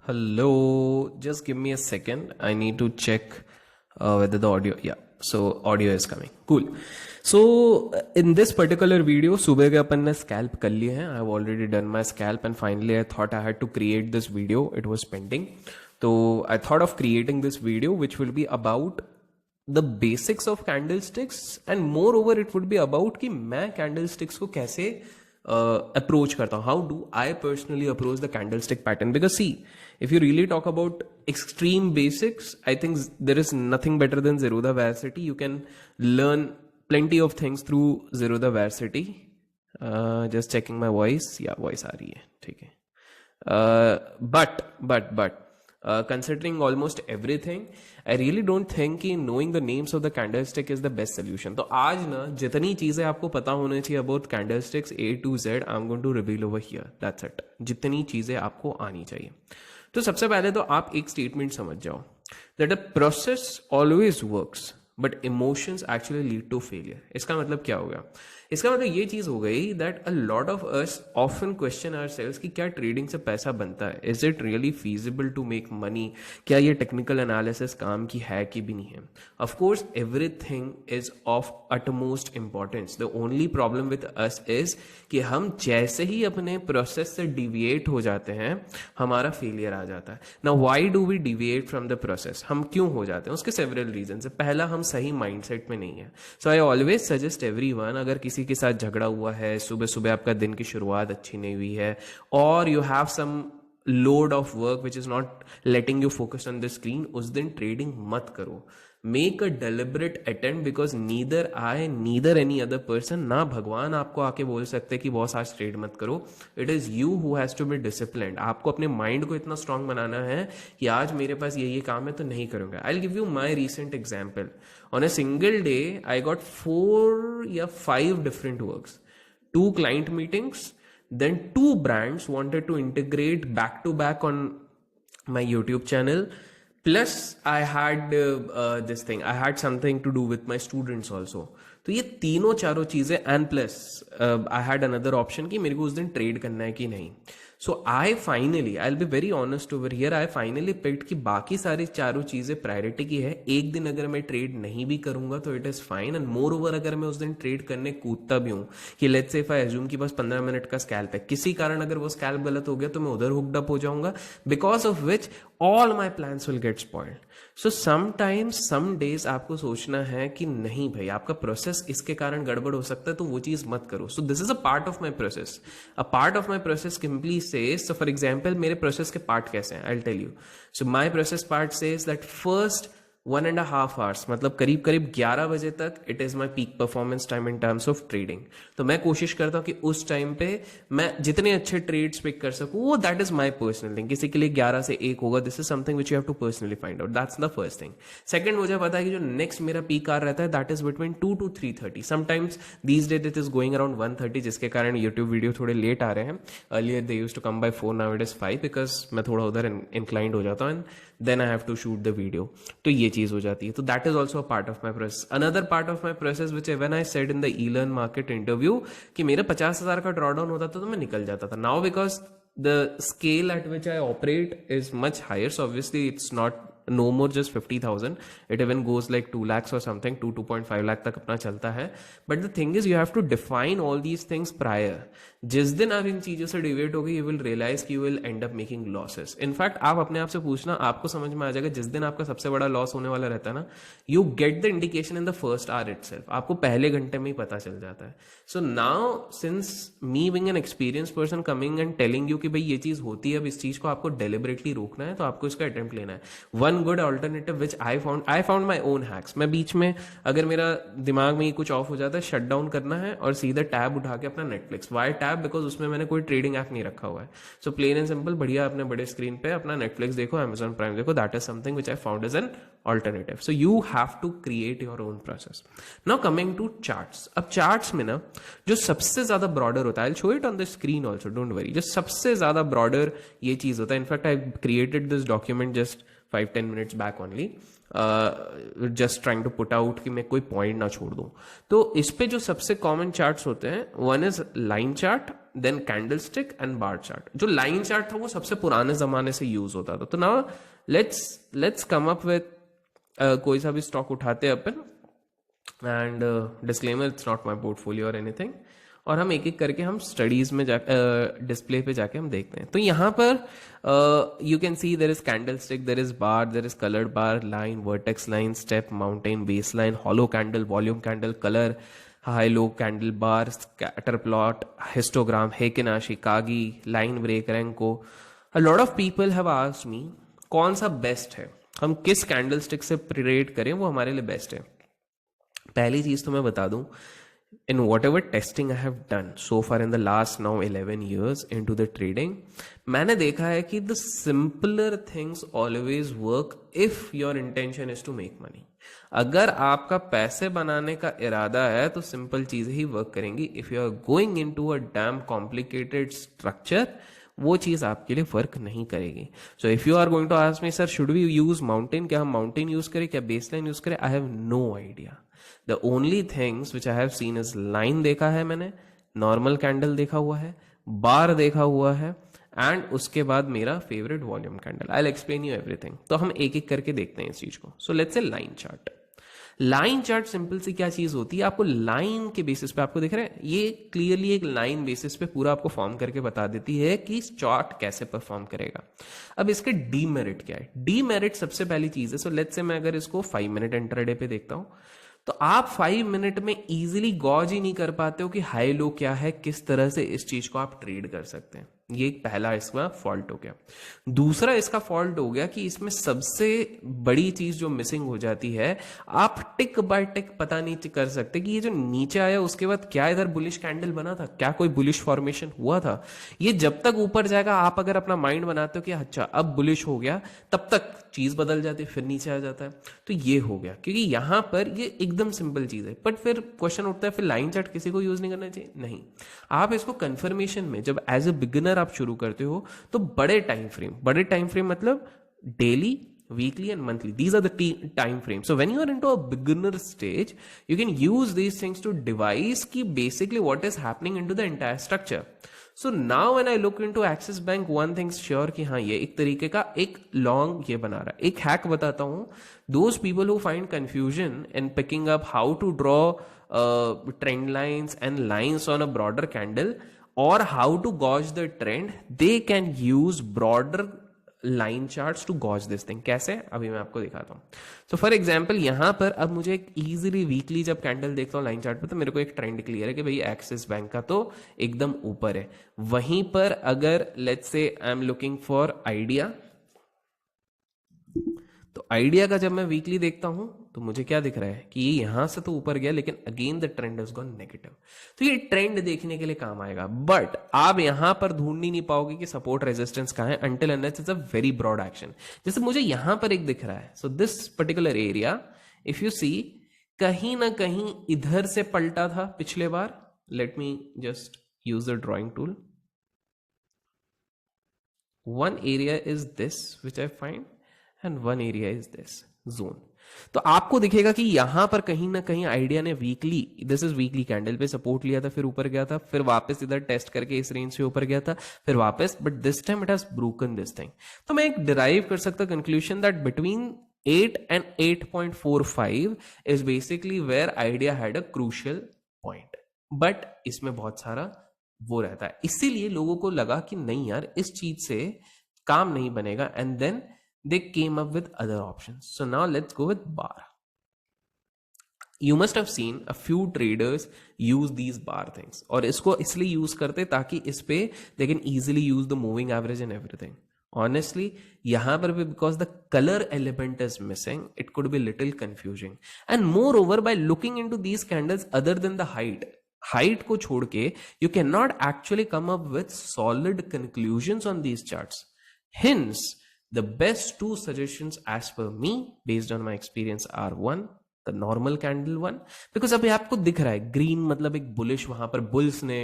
Hello, just give me a second. I need to check whether the audio, yeah, so audio is coming. Cool. So in this particular video, सुबह के अपन ने scalp कर लिए हैं. I have already done my scalp and finally I thought I had to create this video. It was pending. So I thought of creating this video which will be about the basics of candlesticks and moreover it would be about कि मैं candlesticks को कैसे approach करता हूँ. How do I personally approach the candlestick pattern? Because see, if you really talk about extreme basics, I think there is nothing better than Zerodha Varsity. You can learn plenty of things through Zerodha Varsity. Just checking my voice. Yeah, voice आ रही है, ठीक है. But considering almost everything, I really don't think कि knowing the names of the candlestick is the best solution. तो आज ना जितनी चीजें आपको पता होने चाहिए about candlesticks A to Z, I'm going to reveal over here. That's it. जितनी चीजें आपको आनी चाहिए. तो सबसे पहले तो आप एक स्टेटमेंट समझ जाओ that a process always works but emotions actually lead to failure. इसका मतलब क्या हो गया? इसका मतलब ये चीज हो गई that a lot of us often question ourselves कि क्या ट्रेडिंग से पैसा बनता है, is it really feasible to make money, क्या ये टेक्निकल एनालिसिस काम की है कि भी नहीं है. Of course everything is of utmost importance. The only problem with us is कि हम जैसे ही अपने प्रोसेस से डिविएट हो जाते हैं हमारा फेलियर आ जाता है. Now why do we deviate from the process? हम क्यों हो जाते हैं? उसके सेवरल रीजन है. पहला, हम सही माइंडसेट में नहीं है. सो आई ऑलवेज सजेस्ट एवरीवन, अगर किसी के साथ झगड़ा हुआ है, सुबह सुबह आपका दिन की शुरुआत अच्छी नहीं हुई है, और you have some load of work which is not letting you focus on the screen, उस दिन ट्रेडिंग मत करो. Make a deliberate attempt, because neither I neither any other person, ना भगवान आपको आके बोल सकते कि बॉस आज ट्रेड मत करो. It is you who has to be disciplined. आपको अपने माइंड को इतना स्ट्रांग बनाना है कि आज मेरे पास ये काम है तो नहीं करूंगा. I will give you my recent example. On a single day, I got 4 या 5 different works, 2 client meetings, then 2 brands wanted to integrate back to back on my YouTube channel. Plus, I had this thing. I had something to do with my students also. तो ये तीनों चारों चीजें and plus I had another option कि मेरे को उस दिन ट्रेड करना है कि नहीं. So I finally, I will be very honest over here, I finally picked कि बाकी सारी चारों चीजें प्रायोरिटी की है. एक दिन अगर मैं ट्रेड नहीं भी करूंगा तो it is fine, and more over अगर मैं उस दिन ट्रेड करने कूदता भी हूं कि let's say if I assume कि बस 15 मिनट का स्कैल्प है, किसी कारण अगर वो स्कैल्प गलत हो गया तो मैं उधर हुक्ड अप हो जाऊंगा, because of which all my plans will get spoiled. So sometimes some days आपको सोचना है कि नहीं भाई, आपका प्रोसेस इसके कारण गड़बड़ हो सकता है, तो वो चीज मत करो. So this is a part of my process. A part of my process simply says, so for example मेरे प्रोसेस के पार्ट कैसे हैं, I will tell you. So my process part says that first 1.5 hours, मतलब करीब करीब 11 बजे तक it is my peak performance time in terms of trading. तो मैं कोशिश करता हूं कि उस टाइम पे मैं जितने अच्छे ट्रेड्स पिक कर सकूं, वो that is my personal thing. किसी के लिए 11 से 1 होगा, this is something which you have to personally find out. That's the first thing. Second, मुझे पता है कि जो नेक्स्ट मेरा पीक आर रहता है that is between 2 to 3:30. Sometimes these days it is going around 1:30, जिसके कारण यूट्यूब वीडियो थोड़े लेट आ रहे हैं. Earlier they used to come by 4, now it is 5, because मैं थोड़ा उधर इंक्लाइंड हो जाता हूँ and then I have to shoot the video. तो ये चीज हो जाती है. तो that is also a part of my process. Another part of my process which when I said in the e-learn market interview कि मेरा 50,000 का drawdown होता था तो मैं निकल जाता था. Now because the scale at which I operate is much higher, so obviously it's not no more just 50,000. It even goes like 2 lakhs or something, 2.5 lakh तक अपना चलता है. But the thing is you have to define all these things prior. जिस दिन आप इन चीजों से डिवेट हो गए, you will realize कि you will end up making losses. In fact, आप अपने आप से पूछना, आपको समझ में आ जाएगा जिस दिन आपका सबसे बड़ा लॉस होने वाला रहता है ना, you get the indication in the first hour itself. आपको पहले घंटे में ही पता चल जाता है. So now since me being an experienced person coming and telling you कि भाई ये चीज होती है, अब इस चीज को आपको deliberately रोकना है, तो आपको इसका अटेम्प्ट लेना है. One good alternative which I found my own hacks. मैं बीच में अगर मेरा दिमाग में कुछ ऑफ हो जाता है, शट डाउन करना है और सीधा टैब उठा के अपना नेटफ्लिक्स. Y tab? बिकॉज उसमें मैंने कोई ट्रेडिंग ऐप नहीं रखा हुआ है. सो प्लेन एंड सिंपल, बढ़िया अपने बड़े स्क्रीन पे अपना नेटफ्लिक्स देखो, अमेजॉन प्राइम देखो. That is something which I found as an alternative. So you have to create your own process. Now coming to charts. अब चार्ट्स में ना जो सबसे ज्यादा ब्रॉडर होता है, I will show it on the screen also, don't worry, जो सबसे ज्यादा ब्रॉडर ये चीज होता है. In fact I created this document just 5-10 minutes back only, just trying to put out कि मैं कोई पॉइंट ना छोड़ दूं. तो इस पे जो सबसे कॉमन चार्ट्स होते हैं, one is line chart, then candlestick and bar chart. जो लाइन चार्ट था वो सबसे पुराने जमाने से यूज होता था. तो now let's come up with कोई सा भी स्टॉक उठाते हैं अपन, and disclaimer it's not my portfolio और एनीथिंग, और हम एक एक करके हम स्टडीज में डिस्प्ले पे जाके हम देखते हैं. तो यहाँ पर you can see there is candle stick, there is bar, there is coloured bar, line, vertex line, step, mountain, base line, hollow candle, volume candle, colour, high low candle bar, scatter plot, histogram, heikin ashi, kagi, line break, renko. A lot of people have asked me कौन सा best है, हम किस candle stick से trade करें वो हमारे लिए बेस्ट है. पहली चीज तो मैं बता दूं, in whatever testing I have done so far in the last now 11 years into the trading, मैंने देखा है कि the simpler things always work if your intention is to make money. अगर आपका पैसे बनाने का इरादा है तो सिंपल चीजें ही वर्क करेंगी. If you are going into a damn complicated structure, वो चीज आपके लिए वर्क नहीं करेगी. So if you are going to ask me sir should we use mountain, क्या हम माउंटेन यूज करें, क्या बेसलाइन यूज करें, I have no idea. The only things which I have seen is line देखा है मैंने, नॉर्मल कैंडल देखा हुआ है, बार देखा हुआ है, एंड उसके बाद मेरा favourite volume candle. I will explain you everything. तो हम एक एक करके देखते हैं इस चीज को. So let's say line chart. Line chart simple सी क्या चीज होती है, आपको लाइन के बेसिस पे, आपको दिख रहा है ये क्लियरली एक लाइन बेसिस पे पूरा आपको फॉर्म करके बता देती है कि चार्ट कैसे परफॉर्म करेगा. अब इसके डीमेरिट क्या है. डीमेरिट सबसे पहली चीज है, सो लेट्स से मैं अगर इसको 5 मिनट इंट्राडे पे देखता हूं, तो आप 5 मिनट में इजीली गॉज ही नहीं कर पाते हो कि हाई लो क्या है, किस तरह से इस चीज को आप ट्रेड कर सकते हैं. ये एक पहला इसका फॉल्ट हो गया. दूसरा इसका फॉल्ट हो गया कि इसमें सबसे बड़ी चीज जो मिसिंग हो जाती है, आप टिक बाय टिक पता नहीं कर सकते कि ये जो नीचे आया उसके बाद क्या इधर बुलिश कैंडल बना था, क्या कोई बुलिश फॉर्मेशन हुआ था. ये जब तक ऊपर जाएगा, आप अगर अपना माइंड बनाते हो कि अच्छा अब बुलिश हो गया, तब तक चीज बदल जाती है, फिर नीचे आ जाता है. तो ये हो गया, क्योंकि यहां पर ये एकदम सिंपल चीज है. बट फिर क्वेश्चन उठता है, फिर लाइन चार्ट किसी को यूज नहीं करना चाहिए? नहीं, आप इसको कंफर्मेशन में जब एज ए बिगिनर आप शुरू करते हो तो बड़े टाइम फ्रेम मतलब daily, weekly and monthly, these are the time frames. So when you are into a beginner stage, you can use these things to devise ki basically what is happening into the entire structure. So now when I look into Axis Bank, one thing's sure कि हाँ ये एक तरीके का एक long ये बना रहा है. एक हैक बताता हूँ. Those people who find confusion in picking up how to draw trend lines and lines on a broader candle or how to gauge the trend, they can use broader line charts to gauge this thing. कैसे, अभी मैं आपको दिखाता हूं. तो for example यहां पर अब मुझे एक इजीली वीकली जब कैंडल देखता हूं लाइन चार्ट पे, तो मेरे को एक ट्रेंड क्लियर है कि भाई एक्सिस बैंक का तो एकदम ऊपर है. वहीं पर अगर let's say I am looking for idea, तो आइडिया का जब मैं वीकली देखता हूं तो मुझे क्या दिख रहा है कि ये यहां से तो ऊपर गया, लेकिन again the trend has gone negative. तो ये ट्रेंड देखने के लिए काम आएगा, बट आप यहां पर ढूंढ ही नहीं पाओगे कि सपोर्ट रेजिस्टेंस कहां है until unless it's a very broad action. जैसे मुझे यहां पर एक दिख रहा है, so this particular area if you see कहीं ना कहीं इधर से पलटा था पिछले बार. Let me just use the drawing tool. One area is this which I find and one area is this zone. तो आपको दिखेगा कि यहां पर कहीं ना कहीं आइडिया ने weekly, this is weekly candle पे सपोर्ट लिया था, फिर ऊपर गया था, फिर वापस इधर टेस्ट करके इस रेंज से ऊपर गया था, फिर वापस, but this time it has broken this thing. तो मैं एक डिराइव कर सकता conclusion that between 8 and 8.45 is basically where idea had a crucial point. But इसमें बहुत सारा वो रहता है, इसीलिए लोगों को लगा कि नहीं यार इस चीज से काम नहीं बनेगा, and then they came up with other options. So now let's go with bar. You must have seen a few traders use these bar things, और इसको इसलिए यूज करते ताकि इस पे they can easily use the moving average and everything. Honestly, यहां पर भी because the color element is missing, it could be little confusing. And moreover, by looking into these candles other than the height को छोड़ के you cannot actually come up with solid conclusions on these charts. Hence, the best two suggestions as per me based on my experience are one, the normal candle one, because अभी आपको दिख रहा है green मतलब एक bullish, वहां पर bulls ने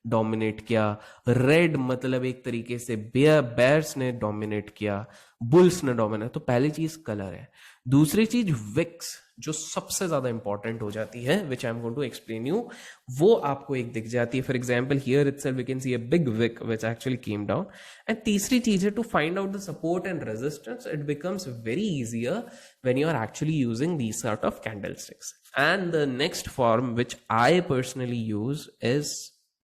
डोमिनेट किया, रेड मतलब एक तरीके से बेयर्स ने डोमिनेट किया, बुल्स ने डोमिनेट. तो पहली चीज कलर है. दूसरी चीज विक्स, जो सबसे ज्यादा इंपॉर्टेंट हो जाती है, which I am going to explain you, वो आपको एक दिख जाती है. For example here itself we can see a big wick which actually came down. And तीसरी चीज है to find out the support and resistance. It becomes very easier when you are actually using these sort of candlesticks. And the next form which I personally use is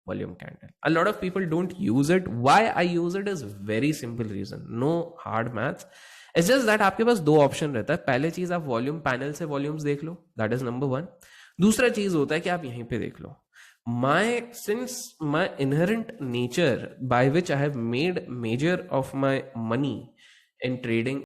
volume candle. A lot of people don't use it. Why I use it is very simple reason, no hard maths. It's just that आपके पास दो option रहता है. पहले चीज आप volume panel से volumes देख लो, that is number one. दूसरा चीज होता है कि आप यहीं पे देख लो. Since my inherent nature by which I have made major of my money in trading